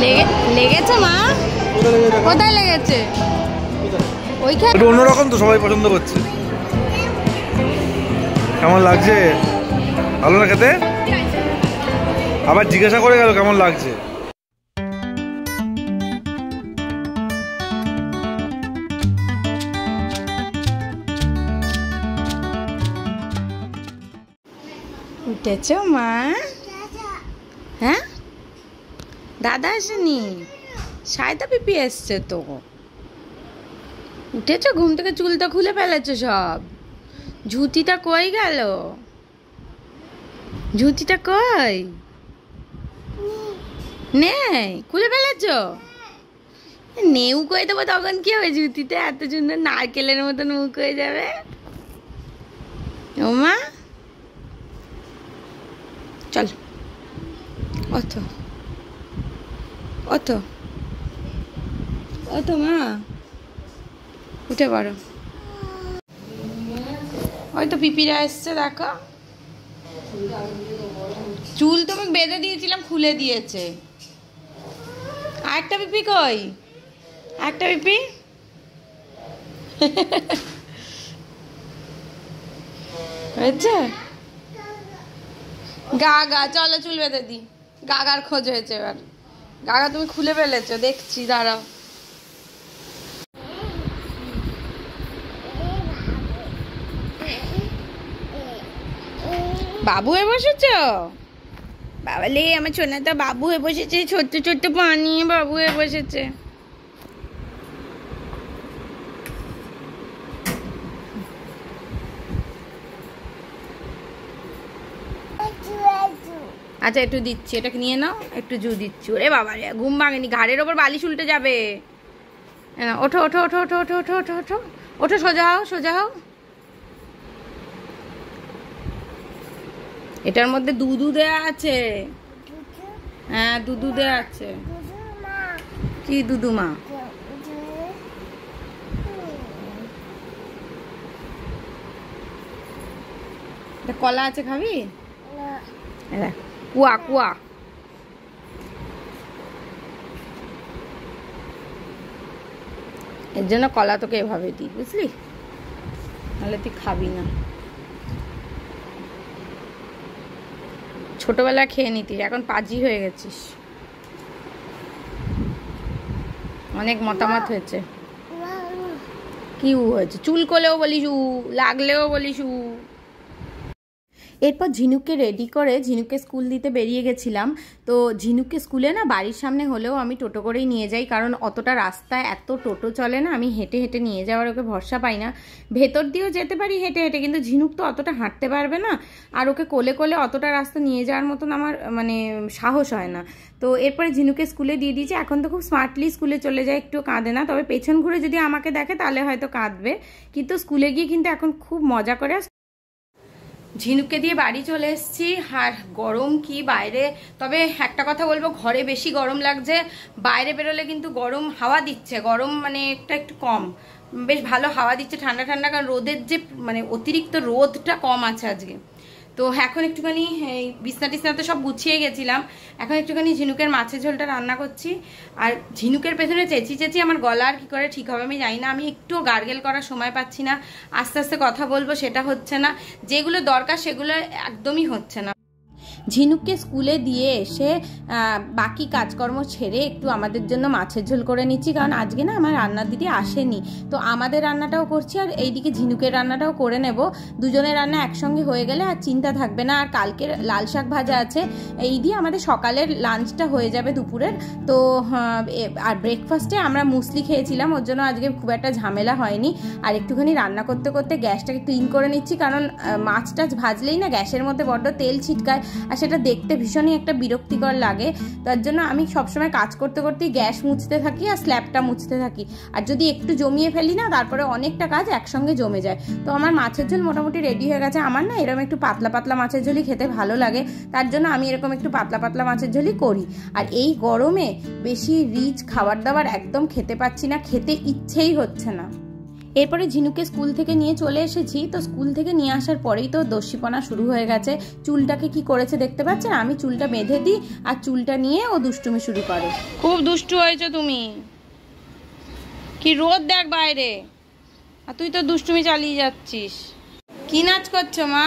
লেগেছে মা? কোথায় লেগেছে? ওইখানে। একটু অন্যরকম তো, সবাই পছন্দ করছে। কেমন লাগছে? ভালো না খেতে? আবার জিজ্ঞাসা করে গেল কেমন লাগছে। উঠেছ মা? হ্যাঁ, দাদা আসেনি, সায়দা পিপি এসছে তো। উঠেছ ঘুম থেকে? চুলটা খুলে ফেলেছো সব। ঝুঁটিটা কই গেল? ঝুঁটিটা কই? নেই, খুলে ফেলেছ? নেউ কই দেবো তখন কি হবে? ঝুঁটিতে এত সুন্দর নারকেলের মতন মুখ হয়ে যাবে। ও মা চল, অত অত অত মা উঠে পড়ো। ওই তো পিপিরা এসছে দেখো। চুল তুমি বেঁধে দিয়েছিলাম, খুলে দিয়েছে। আরেকটা পিপি কই? একটা পিপি হয়েছে। গাগা চলো চুল বেঁধে দি। গাগার খোঁজ হয়েছে এবার। গাগা তুমি খুলে ফেলেছো দেখছি, দাঁড়াও। বাবু হয়ে বসেছ? বাবালে আমার সোনাটা বাবু হয়ে বসেছে, ছোট্ট ছোট্ট পা নিয়ে বাবু হয়ে বসেছে। আচ্ছা একটু দিচ্ছি, এটাকে নিয়ে নাও, একটু জু দিচ্ছি। ওরে বাবা রে, ঘুম ভাঙেনি, ঘাড়ের ওপর বালিশ উল্টে যাবে। ওঠো ওঠো ওঠো ওঠো ওঠো ওঠো ওঠো ওঠো ওঠো, সোজা হও সোজা হও। এটার মধ্যে দুধু দেয়া আছে। হ্যাঁ দুধু দেয়া আছে। কি দুধু মা? কলা আছে, খাবি? কুয়া কুয়া। এর জন্য কলা তোকে এভাবে দিই, বুঝলি? নাহলে তুই খাবি না। ছোটবেলায় খেয়ে নিতি, এখন পাজি হয়ে গেছিস। অনেক মতামত হয়েছে। কি হয়েছে? চুল করলেও বলিস উ, লাগলেও বলিস উ। এরপর ঝিনুককে রেডি করে ঝিনুককে স্কুল দিতে বেরিয়ে গেছিলাম। তো ঝিনুককে স্কুলে না বাড়ির সামনে হলেও আমি টোটো করেই নিয়ে যাই, কারণ অতটা রাস্তায় এত টোটো চলে না, আমি হেঁটে হেঁটে নিয়ে যাওয়ার ওকে ভরসা পাই না। ভেতর দিয়েও যেতে পারি হেঁটে হেঁটে, কিন্তু ঝিনুক তো অতটা হাঁটতে পারবে না, আর ওকে কোলে কোলে অতটা রাস্তা নিয়ে যাওয়ার মতন আমার মানে সাহস হয় না। তো এরপরে ঝিনুকে স্কুলে দিয়ে দিয়েছি। এখন তো খুব স্মার্টলি স্কুলে চলে যায়, একটু কাঁদে না, তবে পেছন ঘুরে যদি আমাকে দেখে তাহলে হয়তো কাঁদবে, কিন্তু স্কুলে গিয়ে কিন্তু এখন খুব মজা করে। ঝিনুককে দিয়ে বাড়ি চলে এসেছি। আর গরম কি বাইরে, তবে একটা কথা বলবো, ঘরে বেশি গরম লাগছে, বাইরে বেরোলে কিন্তু গরম হাওয়া দিচ্ছে, গরম মানে একটু কম, বেশ ভালো হাওয়া দিচ্ছে, ঠান্ডা ঠান্ডা, কারণ রোদের যে মানে অতিরিক্ত রোদটা কম আছে আজকে। তো এখন একটুখানি বিছনা টিছনা তো সব গুছিয়ে গেছিলাম, এখন একটুখানি ঝিনুকের মাছের ঝোলটা রান্না করছি। আর ঝিনুকের পেছনে চেঁচি চেঁচি আমার গলা আর কি করে ঠিক হবে আমি জানি না, আমি একটু গার্গেল করার সময় পাচ্ছি না, আস্তে আস্তে কথা বলবো সেটা হচ্ছে না, যেগুলো দরকার সেগুলো একদমই হচ্ছে না। ঝিনুককে স্কুলে দিয়ে এসে বাকি কাজকর্ম ছেড়ে একটু আমাদের জন্য মাছের ঝোল করে নিচ্ছি, কারণ আজকে না আমার রান্নার দিদি আসেনি, তো আমাদের রান্নাটাও করছি আর এইদিকে ঝিনুকের রান্নাটাও করে নেব। দুজনের রান্না একসঙ্গে হয়ে গেলে আর চিন্তা থাকবে না। আর কালকের লাল শাক ভাজা আছে, এই দিয়ে আমাদের সকালের লাঞ্চটা হয়ে যাবে দুপুরের। তো আর ব্রেকফাস্টে আমরা মুসলি খেয়েছিলাম, ওর জন্য আজকে খুব একটা ঝামেলা হয়নি। আর একটুখানি রান্না করতে করতে গ্যাসটাকে ক্লিন করে নিচ্ছি, কারণ মাছ টাছ ভাজলেই না গ্যাসের মধ্যে বড্ড তেল ছিটকায়, আর সেটা দেখতে ভীষণই একটা বিরক্তিকর লাগে। তার জন্য আমি সবসময় কাজ করতে করতেই গ্যাস মুছতে থাকি আর স্ল্যাবটা মুছতে থাকি, আর যদি একটু জমিয়ে ফেলি না তারপরে অনেকটা কাজ একসঙ্গে জমে যায়। তো আমার মাছের ঝোল মোটামুটি রেডি হয়ে গেছে। আমার না এরকম একটু পাতলা পাতলা মাছের ঝোলই খেতে ভালো লাগে, তার জন্য আমি এরকম একটু পাতলা পাতলা মাছের ঝোলই করি। আর এই গরমে বেশি রিচ খাবার দাবার একদম খেতে পাচ্ছি না, খেতে ইচ্ছেই হচ্ছে না। এরপরে ঝিনুকে স্কুল থেকে নিয়ে চলে এসেছি। তো স্কুল থেকে নিয়ে আসার পরেই তো দস্যিপনা শুরু হয়ে গেছে। চুলটাকে কি করেছে দেখতে পাচ্ছেন, আমি চুলটা বেঁধে দিই আর চুলটা নিয়ে ও দুষ্টুমি শুরু করে। খুব দুষ্টু হয়েছে তুমি, কি রোদ দেখ বাইরে, আর তুই তো দুষ্টুমি চালিয়ে যাচ্ছিস। কি নাচ করছো মা,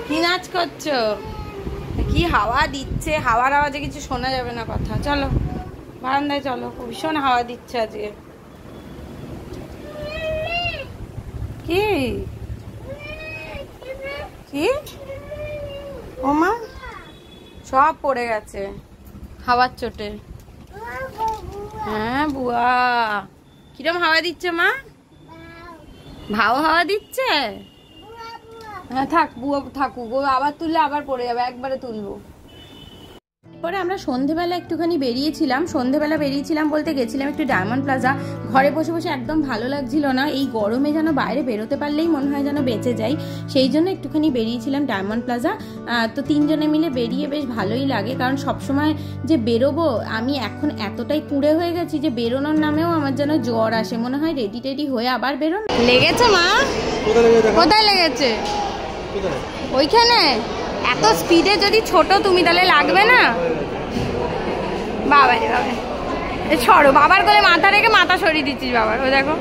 কি নাচ করছো? কি হাওয়া দিচ্ছে, হাওয়ার আওয়াজে কিছু শোনা যাবে না কথা। চলো বারান্দায় চলো, ভীষণ হাওয়া দিচ্ছে আজকে। কি কি ও মা, সব পড়ে গেছে হাওয়ার চোটে। হ্যাঁ বুয়া, কিরম হাওয়া দিচ্ছে মা? ভাও হাওয়া দিচ্ছে? হ্যাঁ থাক বুয়া, থাকুক, ও আবার তুললে আবার পড়ে যাবে, একবারে তুলবো। পরে আমরা সন্ধেবেলা একটুখানি বেরিয়েছিলাম। সন্ধেবেলা বেরিয়েছিলাম বলতে গেছিলাম একটু ডায়মন্ড প্লাজা। ঘরে বসে বসে একদম ভালো লাগছিল না, এই গরমে যেন বাইরে বেরোতে পারলেই মনে হয় যেন বেঁচে যাই, সেই জন্য একটুখানি বেরিয়েছিলাম ডায়মন্ড প্লাজা। তো তিনজনে মিলে বেরিয়ে বেশ ভালোই লাগে, কারণ সবসময় যে বেরোবো, আমি এখন এতটাই কুঁড়ে হয়ে গেছি যে বেরোনোর নামেও আমার যেন জ্বর আসে, মনে হয় রেডি টেডি হয়ে আবার বেরোন। লেগেছে মা? কোথায় লেগেছে? ওইখানে? এত স্পিডে যদি ছোট তুমি তাহলে লাগবে না? বাবা রে বাবা, ছড়ো, বাবার কোলে মাথা রেখে মাথা সরিয়ে দিচ্ছিস বাবার। ও দেখো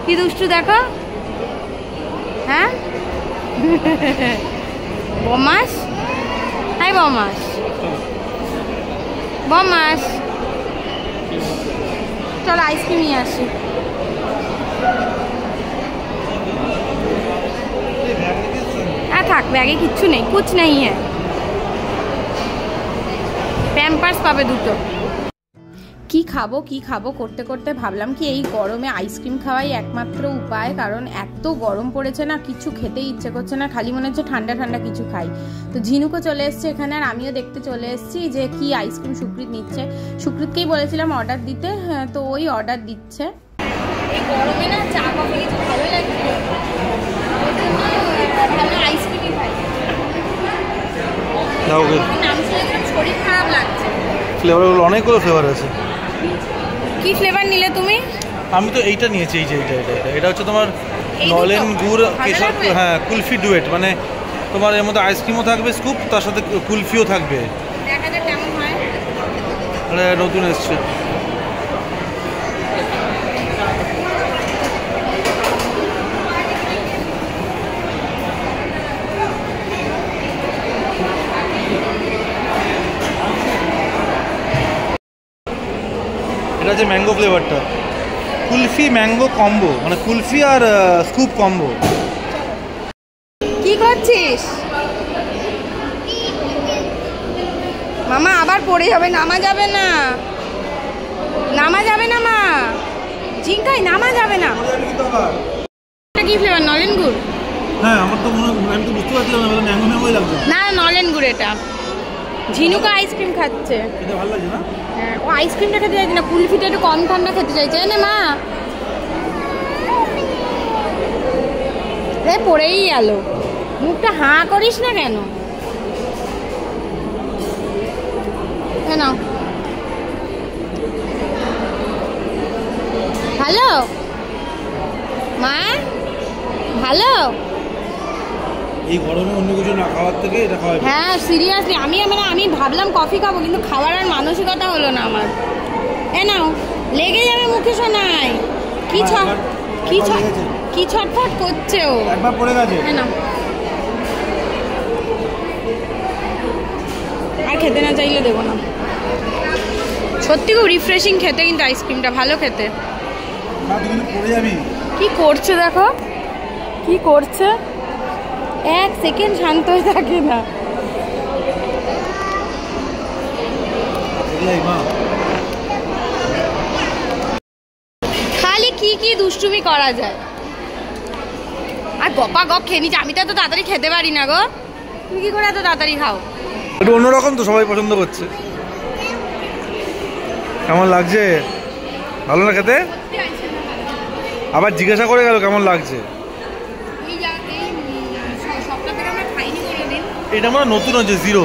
কি দুষ্টু, দেখো। হ্যাঁ বমাস, হাই বমাস, বমাস। চলো আইসক্রিম নিয়ে আসি। থাক, ব্যাগে কিচ্ছু নেই, কুছ নেই হ্যাঁ, প্যাম্পার্স পাবে দুটো। কি খাবো করতে করতে ভাবলাম কি এই গরমে আইসক্রিম খাওয়াই একমাত্র উপায়, কারণ এত গরম পড়েছে না, কিছু খেতে ইচ্ছে করছে না, খালি মনে হচ্ছে ঠান্ডা ঠান্ডা কিছু খাই। তো ঝিনুকও চলে এসছে এখানে, আর আমিও দেখতে চলে এসেছি যে কি আইসক্রিম সুকৃত নিচ্ছে। সুকৃতকেই বলেছিলাম অর্ডার দিতে, হ্যাঁ তো ওই অর্ডার দিচ্ছে। এই গরমে না চা কফি কিছু ভালো লাগছে, আইসক্রিমই খাই। শরীর খারাপ লাগছে। ফ্লেভারগুলো অনেকগুলো ফ্লেভার আছে। কি ফ্লেভার নিলে তুমি? আমি তো এইটা নিয়েছি, এই যে এটা হচ্ছে তোমার নলেন গুড় কেশর, হ্যাঁ কুলফি ডুয়েট, মানে তোমার এর মধ্যে আইসক্রিমও থাকবে স্কুপ, তার সাথে কুলফিও থাকবে। দেখা যাক কেমন হয়। আরে নতুন এসছে। এটা হচ্ছে ম্যাঙ্গো ফ্লেভারটা, কুলফি ম্যাঙ্গো কম্বো, মানে কুলফি আর স্কুপ কম্বো। কি করছিস মামা? আবার পড়ে যাবে, নামা যাবে না, নামা যাবে না মা, জিঙ্কাই নামা যাবে না। এটা কি ফ্লেভার? নলেন গুড়? হ্যাঁ আমার তো মনে হয়, আমি তো বুঝতে পারছিলাম না, ম্যাঙ্গো ম্যাঙ্গোই লাগছে। না নলেন গুড় এটা। ঝিনুকা আইসক্রিম খাচ্ছে, এটা ভালো লাগছে না? হ্যাঁ ও আইসক্রিমটা খেতে চাইছে না, কুলফিটা একটু কম ঠান্ডা খেতে চাইছে। না মা রে, পড়েই গেল। মুখটা হাঁ করিস না কেন? ভালো মা, ভালো। এই গরমে অন্য কিছু না খাওয়ার থেকে এটা খাওয়া। হ্যাঁ সিরিয়াসলি, আমি ভাবলাম কফি খাবো, কিন্তু খাওয়ার আর মানসিকতা হলো না আমার। এ নাও, লেগে যাবে মুখে শোনাই। কি ছটফট করছে ও, একবার পড়ে গেছে। নাও, আর খেতে না চাইলে দেবো না। সত্যি খুব রিফ্রেশিং খেতে, কিন্তু আইসক্রিমটা ভালো খেতে। কি করছে দেখো, কি করছে, এক সেকেন্ড শান্ত হয়ে থাকে না। খালি কি দুষ্টুমি করা যায়, আর গপা গপ খেয়ে নিচ্ছে। আমি তো এত তাড়াতাড়ি খেতে পারি না গো, তুমি কি করে এত তাড়াতাড়ি খাও? একটু অন্যরকম তো, সবাই পছন্দ করছে। কেমন লাগছে? ভালো না খেতে? আবার জিজ্ঞাসা করে গেল কেমন লাগছে। এটা আমার নতুন হচ্ছে জিরো,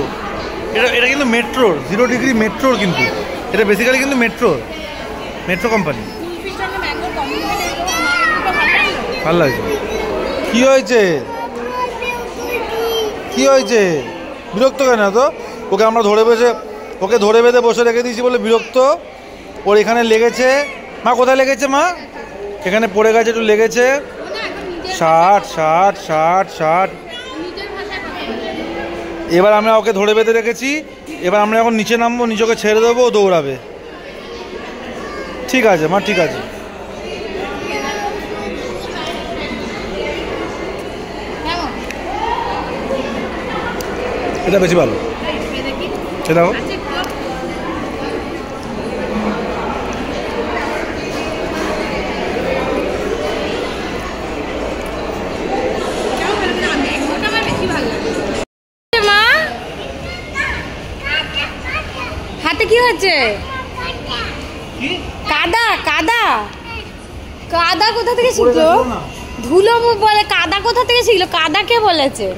এটা কিন্তু মেট্রোর 0 ডিগ্রি মেট্রোর, কিন্তু এটা বেসিক্যালি কিন্তু মেট্রো কোম্পানি। ভালো লাগছে। কি হয়েছে, কি হয়েছে? বিরক্ত কেন তো? ওকে আমরা ধরে বেঁধে বসে রেখে দিয়েছি বলে বিরক্ত। ওর এখানে লেগেছে। মা কোথায় লেগেছে মা? এখানে পড়ে গেছে, একটু লেগেছে। 60। এবার আমরা ওকে ধরে বেঁধে রেখেছি। এবার আমরা এখন নিচে নামবো, নিচে ছেড়ে দেবো, ও দৌড়াবে। ঠিক আছে মা, ঠিক আছে। এটা বেশি ভালো, সেটাও হাতে কি হচ্ছে? কাদা কাদা কাদা কোথা থেকে শিখলো? ধুলো বলে কাদা কোথা থেকে শিখলো? কাদা কে বলেছে?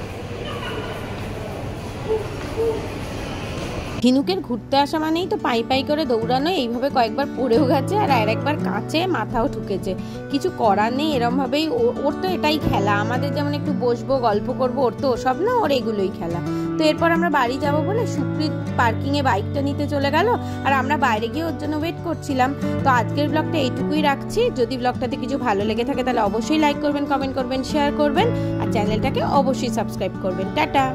ঝিনুকের ঘুরতে আসা মানেই তো পাই পাই করে দৌড়ানো। এইভাবে কয়েকবার পড়েও গেছে আর একবার কাঁচে মাথাও ঠুকেছে। কিছু করার নেই, এরমভাবেই ওর তো এটাই খেলা। আমাদের যেমন একটু বসবো গল্প করবো, ওর তো ওসব না, ওর এগুলোই খেলা। তো এরপর আমরা বাড়ি যাব বলে সুপ্রিত পার্কিংয়ে বাইকটা নিতে চলে গেল আর আমরা বাইরে গিয়ে ওর জন্য ওয়েট করছিলাম। তো আজকের ব্লগটা এইটুকুই রাখছি। যদি ব্লগটাতে কিছু ভালো লেগে থাকে তাহলে অবশ্যই লাইক করবেন, কমেন্ট করবেন, শেয়ার করবেন আর চ্যানেলটাকে অবশ্যই সাবস্ক্রাইব করবেন। টাটা।